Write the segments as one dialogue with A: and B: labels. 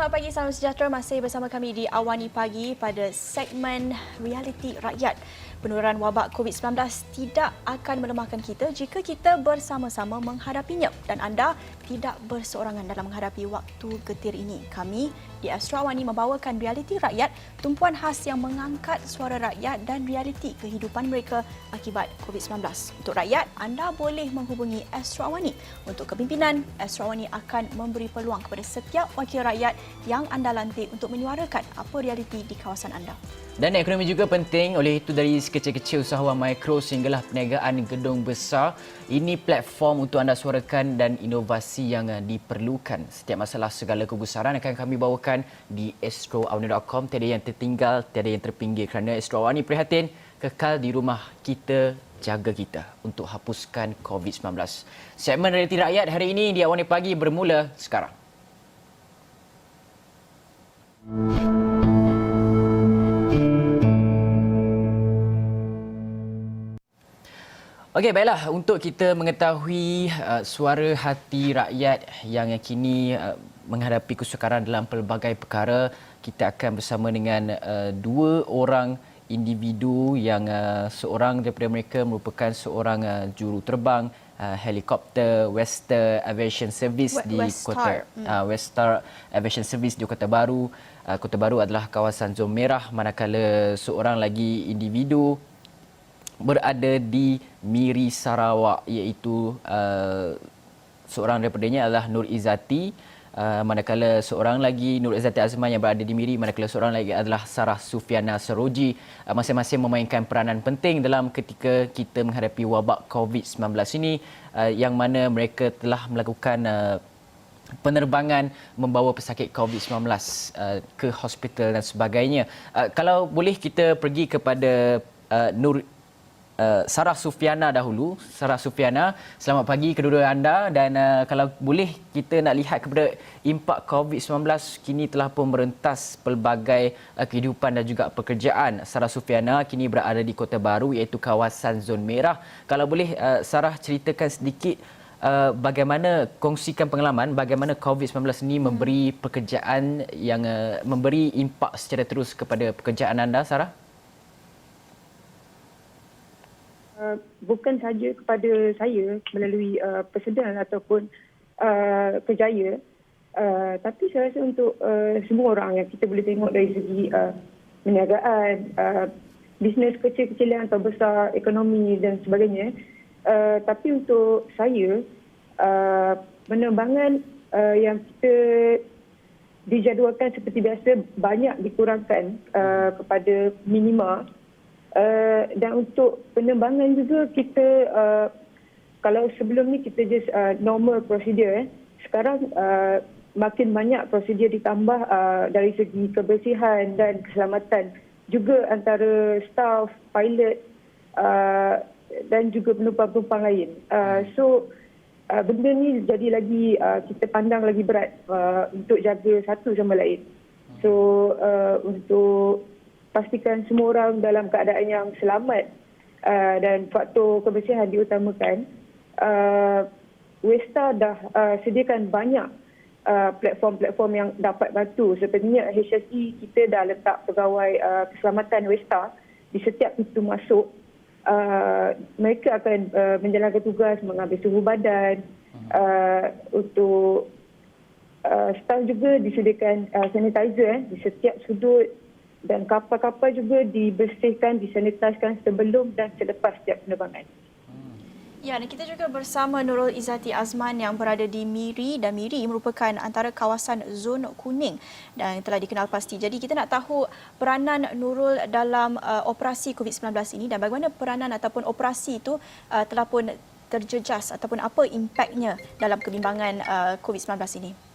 A: selamat pagi, salam sejahtera. Masih bersama kami di Awani Pagi pada segmen Realiti Rakyat. Penurunan wabak COVID-19 tidak akan melemahkan kita jika kita bersama-sama menghadapinya dan anda tidak berseorangan dalam menghadapi waktu getir ini. Kami di Astro Awani membawakan Realiti Rakyat, tumpuan khas yang mengangkat suara rakyat dan realiti kehidupan mereka akibat COVID-19. Untuk rakyat, anda boleh menghubungi Astro Awani. Untuk kepimpinan, Astro Awani akan memberi peluang kepada setiap wakil rakyat yang anda lantik untuk menyuarakan apa realiti di kawasan anda.
B: Dan ekonomi juga penting, oleh itu dari sekecil-kecil usahawan mikro sehinggalah perniagaan gedung besar, ini platform untuk anda suarakan dan inovasi yang diperlukan. Setiap masalah segala kegusaran akan kami bawakan di astroawani.com. Tiada yang tertinggal, tiada yang terpinggir kerana Astro Awani prihatin kekal di rumah kita, jaga kita untuk hapuskan COVID-19. Segmen Realiti Rakyat hari ini di Awani Pagi bermula sekarang. Okey, baiklah. Untuk kita mengetahui suara hati rakyat yang kini menghadapi kesukaran dalam pelbagai perkara, kita akan bersama dengan dua orang individu yang seorang daripada mereka merupakan seorang juru terbang helikopter Westar Aviation Service di Westar Aviation Service di Kota Baru. Kota Baru adalah kawasan zon merah, manakala seorang lagi individu berada di Miri, Sarawak, iaitu seorang daripadanya adalah Nur Izzati, manakala seorang lagi Nur Izzati Azman yang berada di Miri, manakala seorang lagi adalah Sarah Sufiana Seroji. Masing-masing memainkan peranan penting dalam ketika kita menghadapi wabak COVID-19 ini, yang mana mereka telah melakukan penerbangan membawa pesakit COVID-19 ke hospital dan sebagainya. Kalau boleh kita pergi kepada Sarah Sufiana dahulu. Sarah Sufiana, selamat pagi kedua-dua anda, dan kalau boleh kita nak lihat kepada impak COVID-19 kini telah pun merentas pelbagai kehidupan dan juga pekerjaan. Sarah Sufiana kini berada di Kota Baru, iaitu kawasan zon merah. Kalau boleh Sarah ceritakan sedikit bagaimana, kongsikan pengalaman bagaimana COVID-19 ini memberi pekerjaan yang memberi impak secara terus kepada pekerjaan anda, Sarah.
C: Bukan saja kepada saya melalui persediaan ataupun kerjaya, tapi saya rasa untuk semua orang yang kita boleh tengok dari segi perniagaan, bisnes kecil-kecilan atau besar, ekonomi dan sebagainya. Tapi untuk saya, penerbangan yang kita dijadualkan seperti biasa banyak dikurangkan kepada minima. Dan untuk penerbangan juga kita, kalau sebelum ni kita just normal prosedur, sekarang makin banyak prosedur ditambah dari segi kebersihan dan keselamatan juga antara staf, pilot dan juga penumpang-penumpang lain. So benda ni jadi lagi kita pandang lagi berat untuk jaga satu sama lain. So untuk pastikan semua orang dalam keadaan yang selamat dan faktor kebersihan diutamakan. Westar dah sediakan banyak platform-platform yang dapat bantu. Sepertinya HSE kita dah letak pegawai keselamatan Westar di setiap pintu masuk. Mereka akan menjalankan tugas mengambil suhu badan. Untuk staf juga disediakan sanitizer di setiap sudut. Dan kapal-kapal juga dibersihkan, disanitiskan sebelum dan selepas setiap penerbangan.
A: Ya, dan kita juga bersama Nurul Izzati Azman yang berada di Miri, dan Miri merupakan antara kawasan zon kuning dan telah dikenal pasti. Jadi kita nak tahu peranan Nurul dalam operasi COVID-19 ini dan bagaimana peranan ataupun operasi itu telah pun terjejas ataupun apa impaknya dalam kebimbangan COVID-19 ini.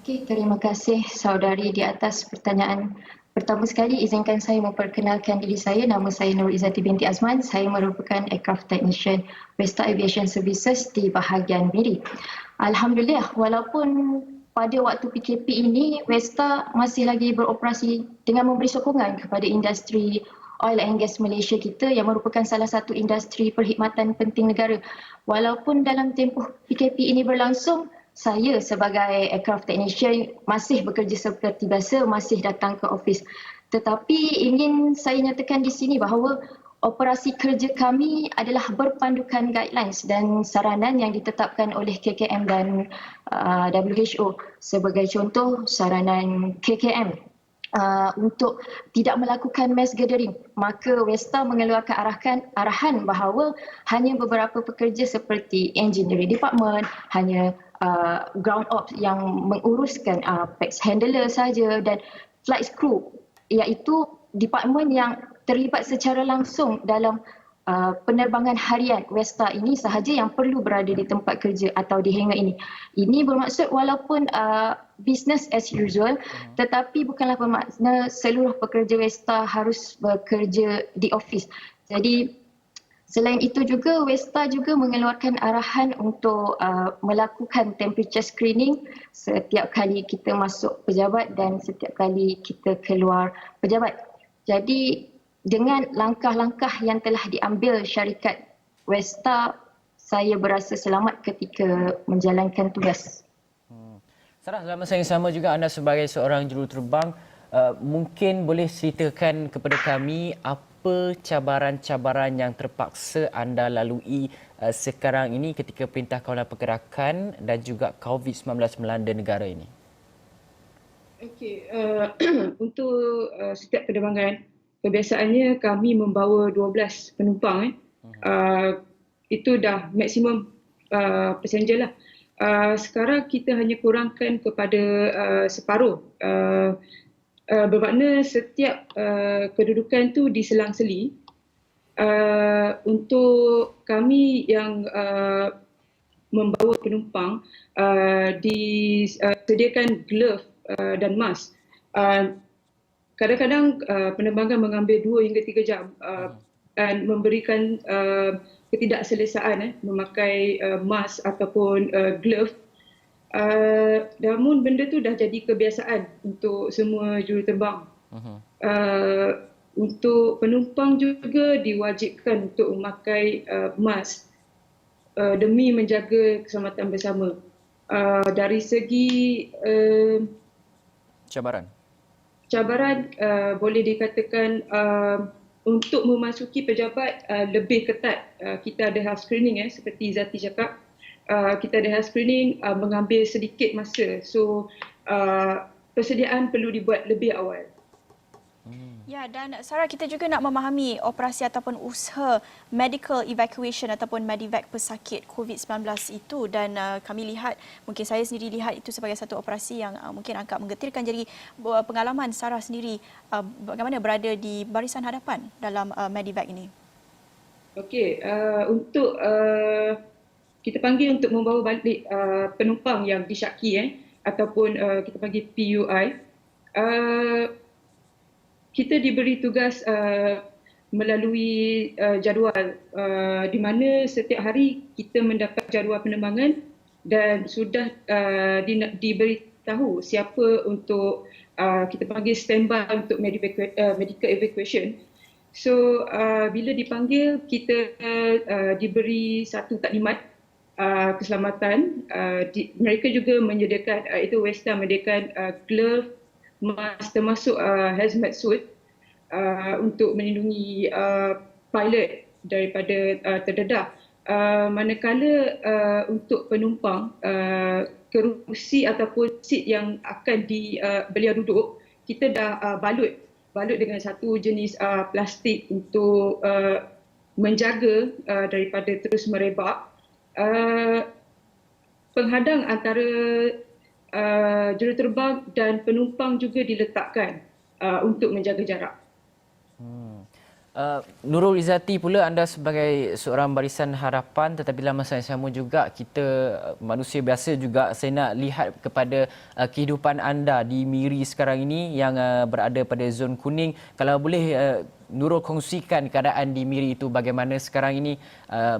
D: Okey, terima kasih saudari di atas pertanyaan. Pertama sekali izinkan saya memperkenalkan diri saya. Nama saya Nur Izzati binti Azman. Saya merupakan aircraft technician Westar Aviation Services di bahagian Miri. Alhamdulillah, walaupun pada waktu PKP ini Westar masih lagi beroperasi dengan memberi sokongan kepada industri oil and gas Malaysia kita yang merupakan salah satu industri perkhidmatan penting negara. Walaupun dalam tempoh PKP ini berlangsung, saya sebagai aircraft technician masih bekerja seperti biasa, masih datang ke office. Tetapi ingin saya nyatakan di sini bahawa operasi kerja kami adalah berpandukan guidelines dan saranan yang ditetapkan oleh KKM dan WHO. Sebagai contoh, saranan KKM untuk tidak melakukan mass gathering, maka Westa mengeluarkan arahan bahawa hanya beberapa pekerja seperti engineering department, hanya ground ops yang menguruskan PAX handler saja, dan flight crew, iaitu department yang terlibat secara langsung dalam penerbangan harian Westa ini sahaja yang perlu berada di tempat kerja atau di hangar ini. Ini bermaksud walaupun business as usual, tetapi bukanlah bermakna seluruh pekerja Westa harus bekerja di office. Jadi selain itu juga Westa juga mengeluarkan arahan untuk melakukan temperature screening setiap kali kita masuk pejabat dan setiap kali kita keluar pejabat. Jadi dengan langkah-langkah yang telah diambil syarikat Westa, saya berasa selamat ketika menjalankan tugas.
B: Sarah, dalam masa yang sama juga anda sebagai seorang juruterbang, mungkin boleh ceritakan kepada kami apa cabaran-cabaran yang terpaksa anda lalui sekarang ini ketika Perintah Kawalan Pergerakan dan juga COVID-19 melanda negara ini?
C: Okey, untuk setiap penerbangan, kebiasaannya kami membawa 12 penumpang. Itu dah maksimum passenger lah. Sekarang kita hanya kurangkan kepada separuh. Bermakna setiap kedudukan tu diselang-seli. Untuk kami yang membawa penumpang, disediakan glove dan mask. Kadang-kadang penerbangan mengambil 2 hingga 3 jam dan memberikan ketidakselesaan memakai mask ataupun glove. Namun benda tu dah jadi kebiasaan untuk semua juruterbang. Untuk penumpang juga diwajibkan untuk memakai mask demi menjaga keselamatan bersama. Dari segi cabaran boleh dikatakan untuk memasuki pejabat lebih ketat. Kita ada health screening seperti Zati cakap. Kita ada health screening mengambil sedikit masa. So persediaan perlu dibuat lebih awal.
A: Ya, dan Sarah, kita juga nak memahami operasi ataupun usaha medical evacuation ataupun medevac pesakit COVID-19 itu, dan kami lihat, mungkin saya sendiri lihat itu sebagai satu operasi yang mungkin agak menggetirkan. Jadi pengalaman Sarah sendiri bagaimana berada di barisan hadapan dalam medevac ini? Okey,
C: untuk kita panggil untuk membawa balik penumpang yang disyaki ataupun kita panggil PUI, kita diberi tugas melalui jadual di mana setiap hari kita mendapat jadual penerbangan dan sudah diberitahu siapa untuk kita panggil standby untuk medical evacuation. So bila dipanggil, kita diberi satu taklimat keselamatan. Mereka juga menyediakan, itu Westa menyediakan glove, mask termasuk hazmat suit untuk melindungi pilot daripada terdedah. Manakala untuk penumpang, kerusi ataupun seat yang akan beliau duduk, kita dah balut dengan satu jenis plastik untuk menjaga daripada terus merebak. Penghadang antara juruterbang dan penumpang juga diletakkan untuk menjaga jarak.
B: Nurul Izzati pula, anda sebagai seorang barisan harapan, tetapi dalam masa yang sama juga kita manusia biasa juga, saya nak lihat kepada kehidupan anda di Miri sekarang ini yang berada pada zon kuning. Kalau boleh Nurul kongsikan keadaan di Miri itu bagaimana sekarang ini,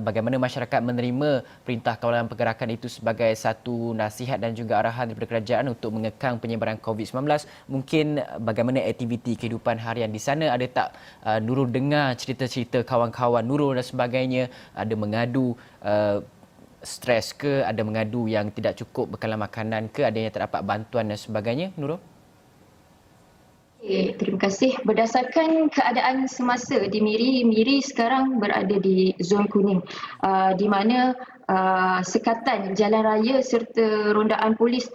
B: bagaimana masyarakat menerima Perintah Kawalan Pergerakan itu sebagai satu nasihat dan juga arahan daripada kerajaan untuk mengekang penyebaran COVID-19. Mungkin bagaimana aktiviti kehidupan harian di sana? Ada tak Nurul dengar cerita-cerita kawan-kawan Nurul dan sebagainya ada mengadu stres ke, ada mengadu yang tidak cukup bekalan makanan ke, ada yang tak dapat bantuan dan sebagainya, Nurul?
D: Okay, terima kasih. Berdasarkan keadaan semasa di Miri sekarang berada di zon kuning, di mana sekatan jalan raya serta rondaan polis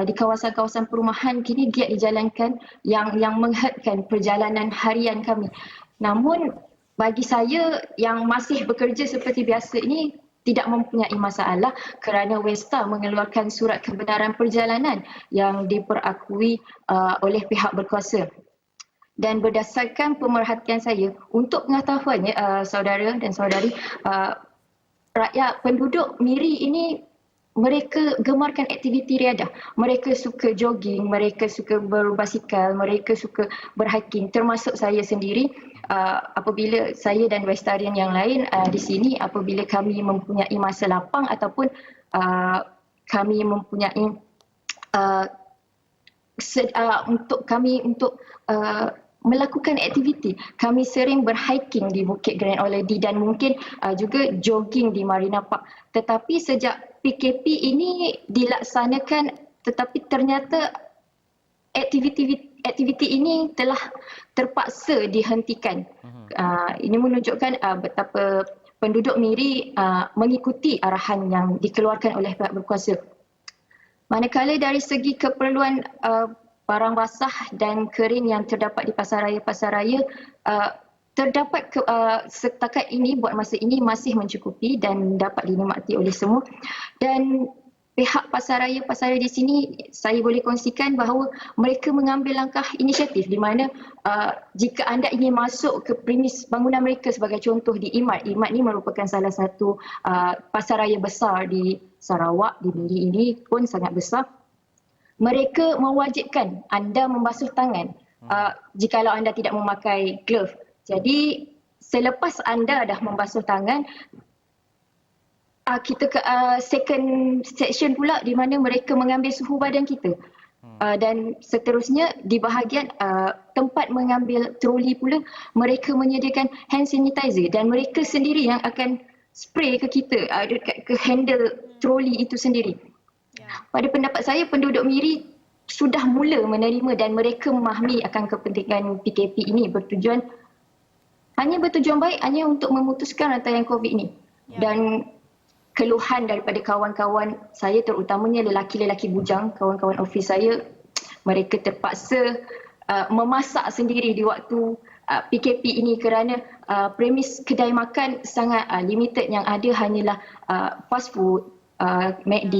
D: di kawasan-kawasan perumahan kini giat dijalankan yang menghadkan perjalanan harian kami. Namun bagi saya yang masih bekerja seperti biasa ini tidak mempunyai masalah kerana Westa mengeluarkan surat kebenaran perjalanan yang diperakui oleh pihak berkuasa. Dan berdasarkan pemerhatian saya, untuk pengetahuannya saudara dan saudari, rakyat penduduk Miri ini mereka gemarkan aktiviti riadah. Mereka suka jogging, mereka suka berbasikal, mereka suka berhiking, termasuk saya sendiri. Apabila saya dan Westarian yang lain di sini, apabila kami mempunyai masa lapang ataupun kami mempunyai untuk melakukan aktiviti. Kami sering berhiking di Bukit Grand Oledi dan mungkin juga jogging di Marina Park. Tetapi sejak PKP ini dilaksanakan, tetapi ternyata aktiviti ini telah terpaksa dihentikan. Ini menunjukkan betapa penduduk Miri mengikuti arahan yang dikeluarkan oleh pihak berkuasa. Manakala dari segi keperluan barang basah dan kering yang terdapat di pasar raya terdapat setakat ini buat masa ini masih mencukupi dan dapat dinikmati oleh semua. Dan pihak pasar raya di sini saya boleh kongsikan bahawa mereka mengambil langkah inisiatif di mana jika anda ingin masuk ke premis bangunan mereka, sebagai contoh di IMAT. IMAT ini merupakan salah satu pasar raya besar di Sarawak, di Miri ini pun sangat besar. Mereka mewajibkan anda membasuh tangan jikalau anda tidak memakai glove. Jadi selepas anda dah membasuh tangan, kita ke second section pula di mana mereka mengambil suhu badan kita. Dan seterusnya di bahagian tempat mengambil troli pula mereka menyediakan hand sanitizer dan mereka sendiri yang akan spray ke kita ke handle troli itu sendiri. Pada pendapat saya, penduduk Miri sudah mula menerima dan mereka memahami akan kepentingan PKP ini bertujuan baik hanya untuk memutuskan rantai COVID ini. Dan keluhan daripada kawan-kawan saya, terutamanya lelaki-lelaki bujang, kawan-kawan ofis saya, mereka terpaksa memasak sendiri di waktu PKP ini kerana premis kedai makan sangat limited, yang ada hanyalah fast food, McD,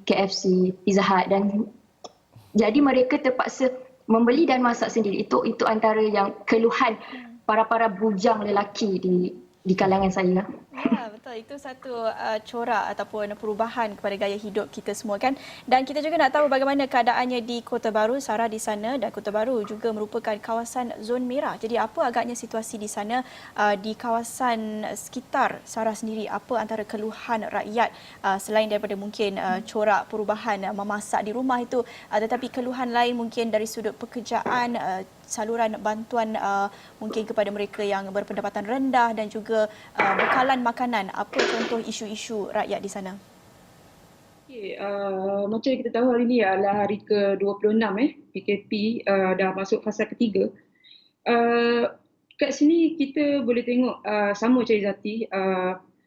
D: KFC, Pizza Hut, dan jadi mereka terpaksa membeli dan masak sendiri. Itu antara yang keluhan para bujang lelaki di kalangan saya.
A: Ya, betul. Itu satu corak ataupun perubahan kepada gaya hidup kita semua kan. Dan kita juga nak tahu bagaimana keadaannya di Kota Baru. Sarah di sana, dan Kota Baru juga merupakan kawasan zon merah. Jadi apa agaknya situasi di sana, di kawasan sekitar Sarah sendiri? Apa antara keluhan rakyat selain daripada mungkin corak perubahan memasak di rumah itu, tetapi keluhan lain mungkin dari sudut pekerjaan, saluran bantuan mungkin kepada mereka yang berpendapatan rendah dan juga bekalan makanan. Apa contoh isu-isu rakyat di sana?
C: Okay, macam yang kita tahu hari ini adalah hari ke-26 PKP dah masuk fasa ketiga. Kat sini kita boleh tengok sama Cik Izzati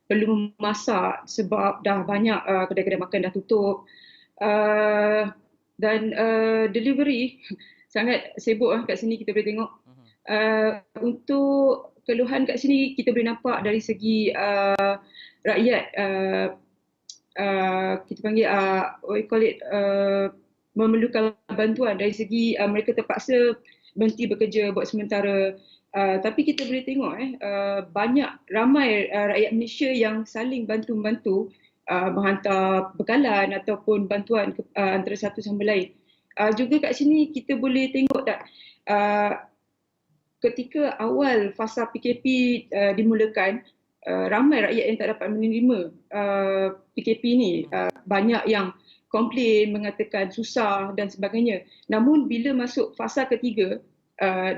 C: perlu memasak sebab dah banyak kedai-kedai makan dah tutup. Dan delivery sangat sibuk kat sini, kita boleh tengok. Untuk keluhan kat sini kita boleh nampak dari segi rakyat, kita panggil what you call it, memerlukan bantuan dari segi mereka terpaksa berhenti bekerja buat sementara. Tapi kita boleh tengok ramai rakyat Malaysia yang saling bantu-membantu menghantar bekalan ataupun bantuan antara satu sama lain. Juga kat sini kita boleh tengok tak ketika awal fasa PKP dimulakan, ramai rakyat yang tak dapat menerima PKP ni. Banyak yang komplain, mengatakan susah dan sebagainya. Namun bila masuk fasa ketiga,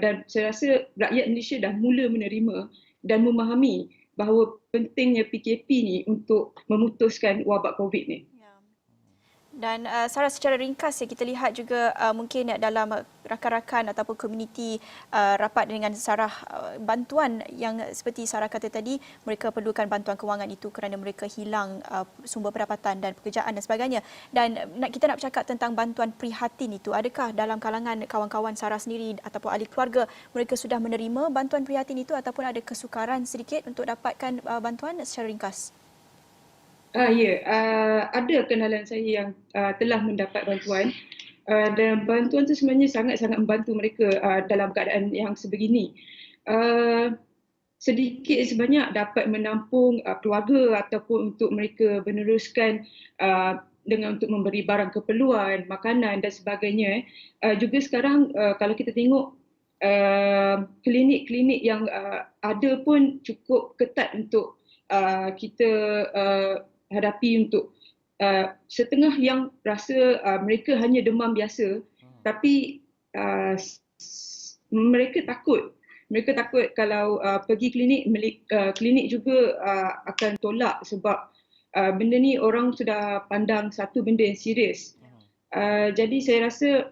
C: dan saya rasa rakyat Malaysia dah mula menerima dan memahami bahawa pentingnya PKP ni untuk memutuskan wabak COVID ni.
A: Dan Sarah, secara ringkas kita lihat juga mungkin dalam rakan-rakan ataupun komuniti rapat dengan Sarah, bantuan yang seperti Sarah kata tadi, mereka perlukan bantuan kewangan itu kerana mereka hilang sumber pendapatan dan pekerjaan dan sebagainya. Dan kita nak bercakap tentang bantuan prihatin itu. Adakah dalam kalangan kawan-kawan Sarah sendiri ataupun ahli keluarga mereka sudah menerima bantuan prihatin itu ataupun ada kesukaran sedikit untuk dapatkan bantuan secara ringkas?
C: Ada kenalan saya yang telah mendapat bantuan dan bantuan itu sebenarnya sangat-sangat membantu mereka dalam keadaan yang sebegini. Sedikit sebanyak dapat menampung keluarga ataupun untuk mereka meneruskan dengan untuk memberi barang keperluan, makanan dan sebagainya. Juga sekarang kalau kita tengok klinik-klinik yang ada pun cukup ketat untuk kita hadapi untuk setengah yang rasa mereka hanya demam biasa, tapi mereka takut. Mereka takut kalau pergi klinik, klinik juga akan tolak sebab benda ni orang sudah pandang satu benda yang serius. Jadi saya rasa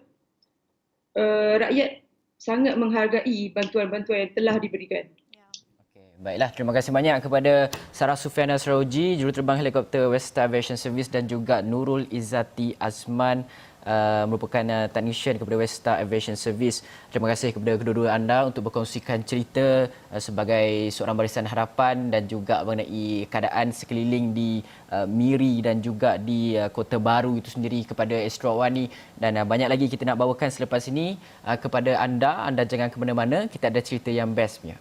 C: rakyat sangat menghargai bantuan-bantuan yang telah diberikan.
B: Baiklah, terima kasih banyak kepada Sarah Sufiana Saroji, juruterbang helikopter Westar Aviation Service, dan juga Nurul Izzati Azman, merupakan teknisian kepada Westar Aviation Service. Terima kasih kepada kedua-dua anda untuk berkongsikan cerita sebagai seorang barisan harapan dan juga mengenai keadaan sekeliling di Miri dan juga di Kota Baru itu sendiri kepada Astro Awani. Dan banyak lagi kita nak bawakan selepas ini kepada anda. Anda jangan ke mana-mana, kita ada cerita yang bestnya.